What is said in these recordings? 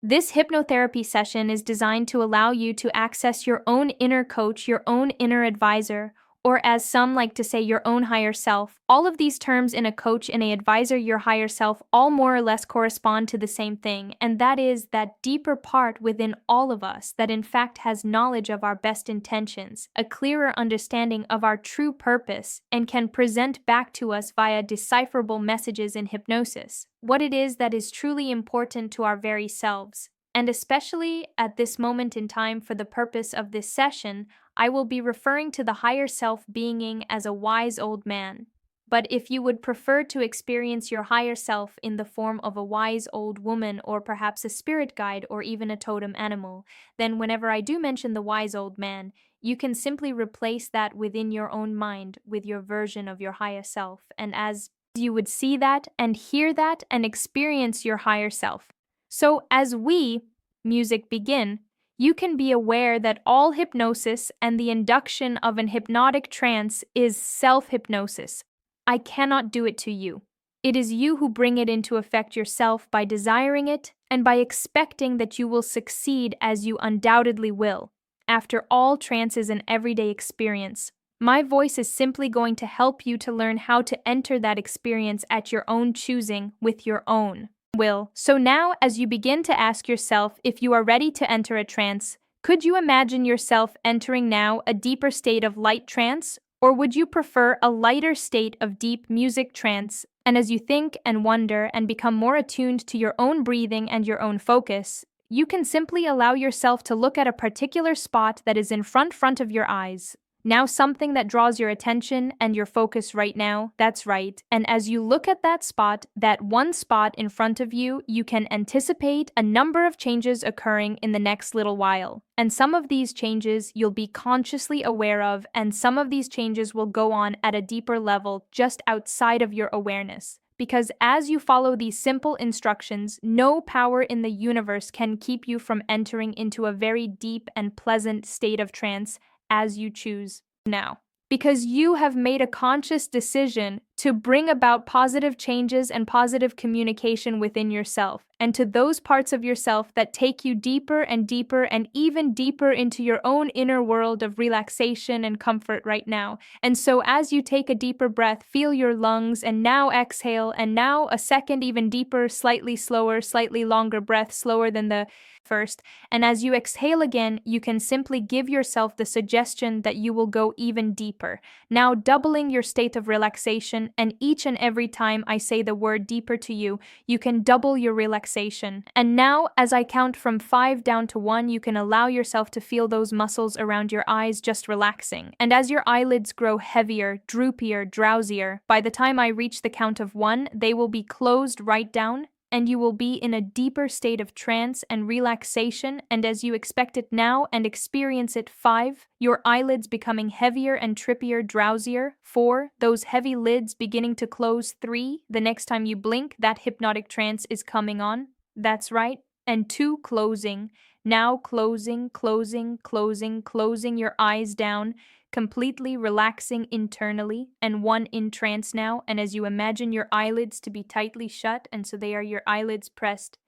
This hypnotherapy session is designed to allow you to access your own inner coach, your own inner advisor, or as some like to say, your own higher self. All of these terms in a coach and a advisor, your higher self, all more or less correspond to the same thing, and that is that deeper part within all of us that in fact has knowledge of our best intentions, a clearer understanding of our true purpose, and can present back to us via decipherable messages in hypnosis what it is that is truly important to our very selves. And especially at this moment in time, for the purpose of this session, I will be referring to the higher self being as a wise old man. But if you would prefer to experience your higher self in the form of a wise old woman, or perhaps a spirit guide, or even a totem animal, then whenever I do mention the wise old man, you can simply replace that within your own mind with your version of your higher self, and as you would see that and hear that and experience your higher self. So as we, music, begin, you can be aware that all hypnosis and the induction of an hypnotic trance is self-hypnosis. I cannot do it to you. It is you who bring it into effect yourself by desiring it and by expecting that you will succeed, as you undoubtedly will. After all, trance is an everyday experience. My voice is simply going to help you to learn how to enter that experience at your own choosing with your own will. So now, as you begin to ask yourself if you are ready to enter a trance, could you imagine yourself entering now a deeper state of light trance? Or would you prefer a lighter state of deep music trance? And as you think and wonder and become more attuned to your own breathing and your own focus, you can simply allow yourself to look at a particular spot that is in front of your eyes. Now something that draws your attention and your focus right now, that's right. And as you look at that spot, that one spot in front of you, you can anticipate a number of changes occurring in the next little while. And some of these changes you'll be consciously aware of, and some of these changes will go on at a deeper level just outside of your awareness. Because as you follow these simple instructions, no power in the universe can keep you from entering into a very deep and pleasant state of trance as you choose now. Because you have made a conscious decision to bring about positive changes and positive communication within yourself, and to those parts of yourself that take you deeper and deeper and even deeper into your own inner world of relaxation and comfort right now. And so as you take a deeper breath, feel your lungs, and now exhale, and now a second even deeper, slightly slower, slightly longer breath, slower than the first. And as you exhale again, you can simply give yourself the suggestion that you will go even deeper, now doubling your state of relaxation. And each and every time I say the word deeper to you, you can double your relaxation. And now, as I count from 5 down to 1, you can allow yourself to feel those muscles around your eyes just relaxing. And as your eyelids grow heavier, droopier, drowsier, by the time I reach the count of 1, they will be closed right down, and you will be in a deeper state of trance and relaxation. And as you expect it now and experience it, 5, your eyelids becoming heavier and trippier, drowsier. 4, those heavy lids beginning to close. 3, the next time you blink, that hypnotic trance is coming on. That's right. And 2, closing. Now closing, closing, closing, closing your eyes down, completely relaxing internally. And 1 in trance now, and as you imagine your eyelids to be tightly shut, and so they are your eyelids pressed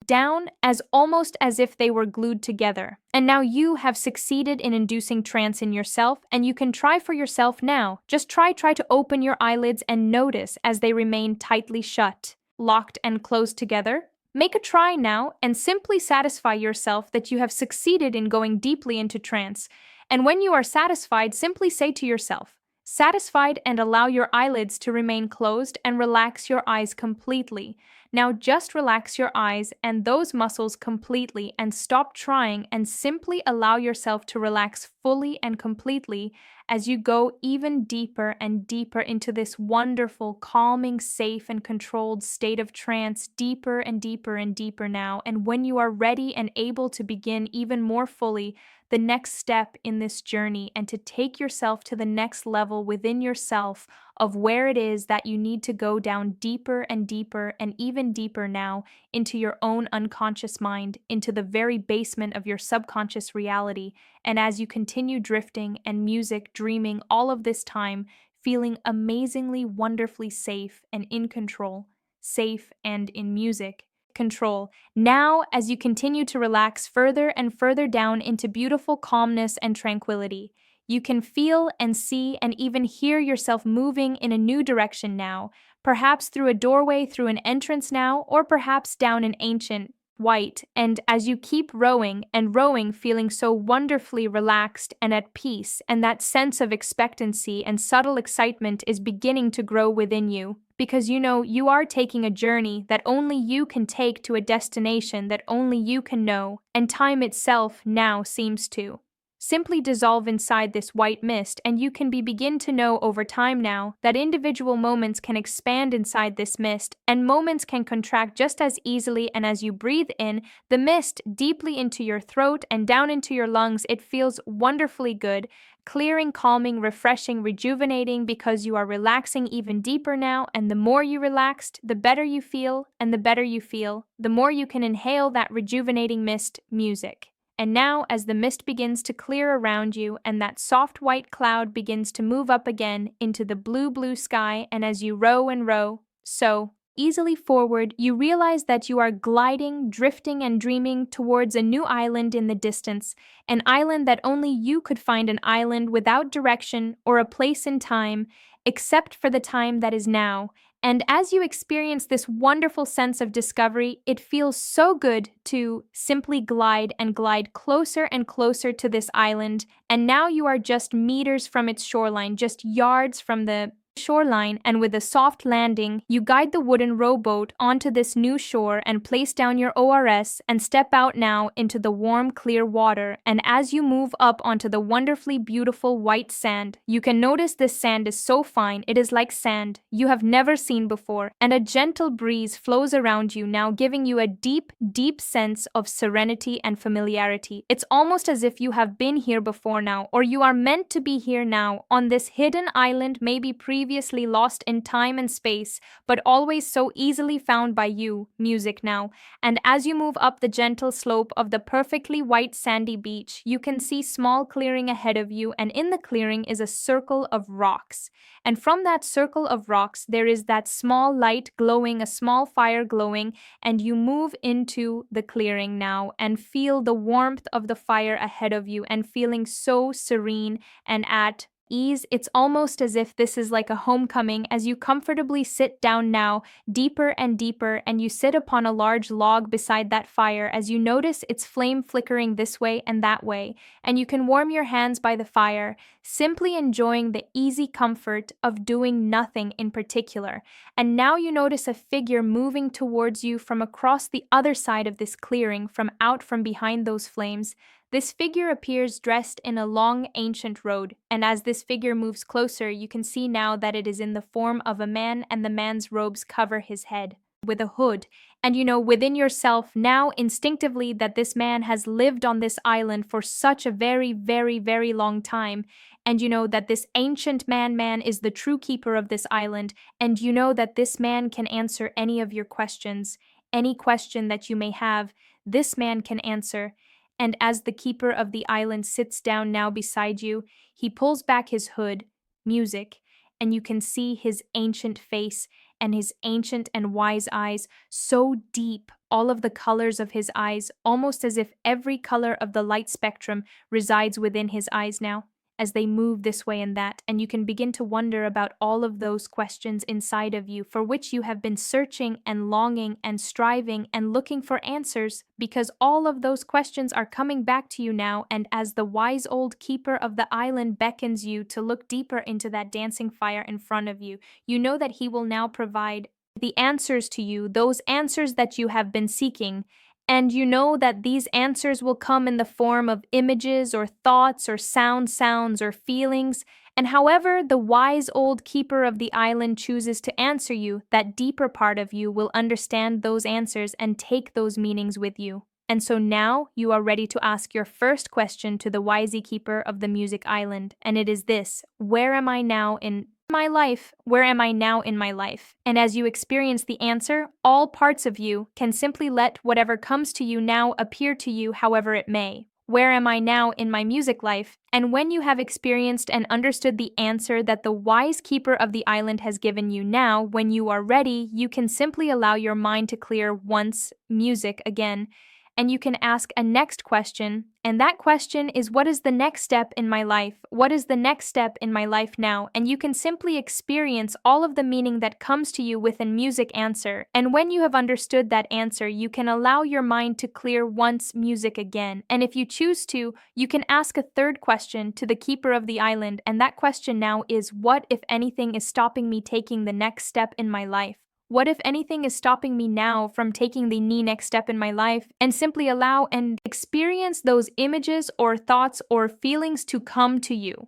down as almost as if they were glued together. And now you have succeeded in inducing trance in yourself, and you can try for yourself now. Just try to open your eyelids and notice as they remain tightly shut, locked and closed together. Make a try now and simply satisfy yourself that you have succeeded in going deeply into trance. And when you are satisfied, simply say to yourself, satisfied, and allow your eyelids to remain closed and relax your eyes completely. Now just relax your eyes and those muscles completely and stop trying, and simply allow yourself to relax fully and completely as you go even deeper and deeper into this wonderful, calming, safe, and controlled state of trance, deeper and deeper and deeper now. And when you are ready and able to begin even more fully the next step in this journey, and to take yourself to the next level within yourself of where it is that you need to go down deeper and deeper and even deeper now into your own unconscious mind, into the very basement of your subconscious reality. And as you continue drifting and music, dreaming all of this time, feeling amazingly, wonderfully safe and in control, safe and in music, control. Now, as you continue to relax further and further down into beautiful calmness and tranquility, you can feel and see and even hear yourself moving in a new direction now, perhaps through a doorway, through an entrance now, or perhaps down an ancient white. And as you keep rowing and rowing, feeling so wonderfully relaxed and at peace, and that sense of expectancy and subtle excitement is beginning to grow within you. Because you know you are taking a journey that only you can take to a destination that only you can know, and time itself now seems to simply dissolve inside this white mist, and you can begin to know over time now that individual moments can expand inside this mist, and moments can contract just as easily. And as you breathe in the mist deeply into your throat and down into your lungs, it feels wonderfully good, clearing, calming, refreshing, rejuvenating, because you are relaxing even deeper now. And the more you relaxed, the better you feel, and the better you feel, the more you can inhale that rejuvenating mist music. And now, as the mist begins to clear around you and that soft white cloud begins to move up again into the blue sky, and as you row and row so easily forward, you realize that you are gliding, drifting, and dreaming towards a new island in the distance, an island that only you could find, an island without direction or a place in time, except for the time that is now. And as you experience this wonderful sense of discovery, it feels so good to simply glide and glide closer and closer to this island. And now you are just meters from its shoreline, just yards from the shoreline, and with a soft landing, you guide the wooden rowboat onto this new shore and place down your ORS and step out now into the warm, clear water. And as you move up onto the wonderfully beautiful white sand, you can notice this sand is so fine, it is like sand you have never seen before, and a gentle breeze flows around you now, giving you a deep, deep sense of serenity and familiarity. It's almost as if you have been here before now, or you are meant to be here now, on this hidden island, maybe previously lost in time and space, but always so easily found by you, music now. And as you move up the gentle slope of the perfectly white sandy beach, you can see small clearing ahead of you, and in the clearing is a circle of rocks. And from that circle of rocks, there is that small light glowing, a small fire glowing, and you move into the clearing now and feel the warmth of the fire ahead of you and feeling so serene and at ease. It's almost as if this is like a homecoming as you comfortably sit down now, deeper and deeper, and you sit upon a large log beside that fire as you notice its flame flickering this way and that way, and you can warm your hands by the fire, simply enjoying the easy comfort of doing nothing in particular. And now you notice a figure moving towards you from across the other side of this clearing, from out from behind those flames. This figure appears dressed in a long ancient robe, and as this figure moves closer, you can see now that it is in the form of a man, and the man's robes cover his head with a hood. And you know within yourself now instinctively that this man has lived on this island for such a very, very, very long time. And you know that this ancient man is the true keeper of this island, and you know that this man can answer any of your questions. Any question that you may have, this man can answer. And as the keeper of the island sits down now beside you, he pulls back his hood, music, and you can see his ancient face and his ancient and wise eyes, so deep, all of the colors of his eyes, almost as if every color of the light spectrum resides within his eyes now, as they move this way and that, and you can begin to wonder about all of those questions inside of you for which you have been searching and longing and striving and looking for answers, because all of those questions are coming back to you now. And as the wise old keeper of the island beckons you to look deeper into that dancing fire in front of you, you know that he will now provide the answers to you, those answers that you have been seeking. And you know that these answers will come in the form of images or thoughts or sounds or feelings. And however the wise old keeper of the island chooses to answer you, that deeper part of you will understand those answers and take those meanings with you. And so now you are ready to ask your first question to the wisey keeper of the music island. And it is this: where am I now in my life? Where am I now in my life? And as you experience the answer, all parts of you can simply let whatever comes to you now appear to you however it may. Where am I now in my music life? And when you have experienced and understood the answer that the wise keeper of the island has given you now, when you are ready, you can simply allow your mind to clear once, music again, and you can ask a next question, and that question is, what is the next step in my life? What is the next step in my life now? And you can simply experience all of the meaning that comes to you with a music answer. And when you have understood that answer, you can allow your mind to clear once, music again. And if you choose to, you can ask a third question to the keeper of the island, and that question now is, what, if anything, is stopping me taking the next step in my life? What, if anything, is stopping me now from taking the next step in my life? And simply allow and experience those images or thoughts or feelings to come to you.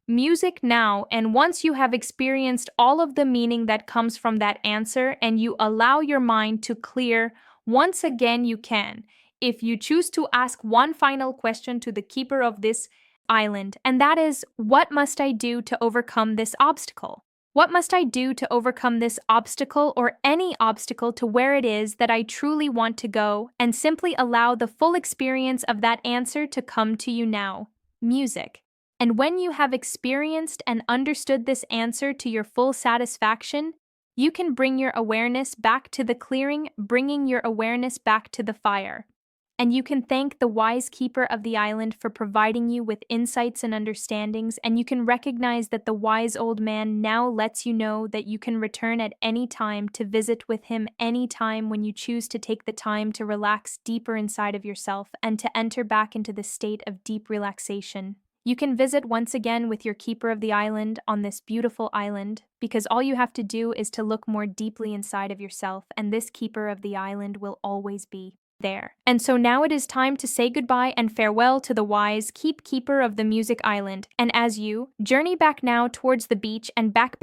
Music now, and once you have experienced all of the meaning that comes from that answer and you allow your mind to clear, once again you can. If you choose to ask one final question to the keeper of this island, and that is, what must I do to overcome this obstacle? What must I do to overcome this obstacle or any obstacle to where it is that I truly want to go, and simply allow the full experience of that answer to come to you now. Music. And when you have experienced and understood this answer to your full satisfaction, you can bring your awareness back to the clearing, bringing your awareness back to the fire. And you can thank the wise keeper of the island for providing you with insights and understandings, and you can recognize that the wise old man now lets you know that you can return at any time to visit with him any time when you choose to take the time to relax deeper inside of yourself and to enter back into the state of deep relaxation. You can visit once again with your keeper of the island on this beautiful island, because all you have to do is to look more deeply inside of yourself, and this keeper of the island will always be there. And so now it is time to say goodbye and farewell to the wise keeper of the music island. And as you journey back now towards the beach and back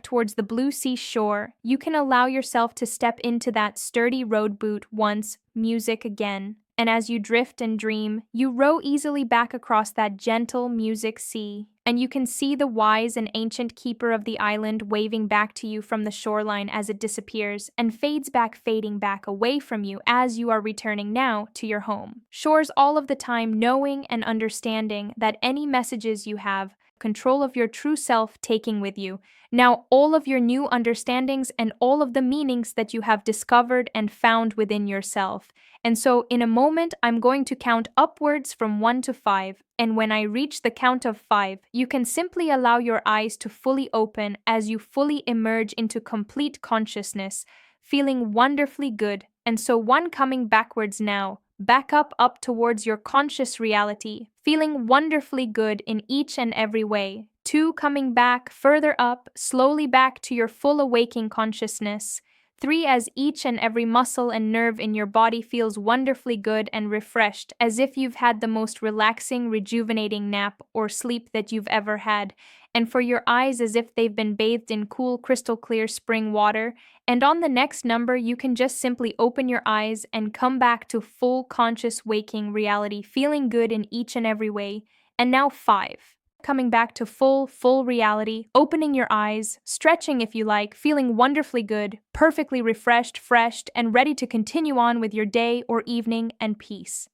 towards the blue sea shore, you can allow yourself to step into that sturdy road boot once, music again. And as you drift and dream, you row easily back across that gentle music sea, and you can see the wise and ancient keeper of the island waving back to you from the shoreline as it disappears and fades back, fading back away from you as you are returning now to your home. Shores all of the time, knowing and understanding that any messages you have control of your true self taking with you. Now all of your new understandings and all of the meanings that you have discovered and found within yourself. And so in a moment, I'm going to count upwards from 1 to 5. And when I reach the count of 5, you can simply allow your eyes to fully open as you fully emerge into complete consciousness, feeling wonderfully good. And so 1 coming backwards now, back up towards your conscious reality, feeling wonderfully good in each and every way. 2 coming back, further up, slowly back to your full awaking consciousness. 3 as each and every muscle and nerve in your body feels wonderfully good and refreshed, as if you've had the most relaxing, rejuvenating nap or sleep that you've ever had. And for your eyes, as if they've been bathed in cool, crystal clear spring water. And on the next number, you can just simply open your eyes and come back to full conscious waking reality, feeling good in each and every way. And now 5. Coming back to full reality, opening your eyes, stretching if you like, feeling wonderfully good, perfectly refreshed, and ready to continue on with your day or evening and peace.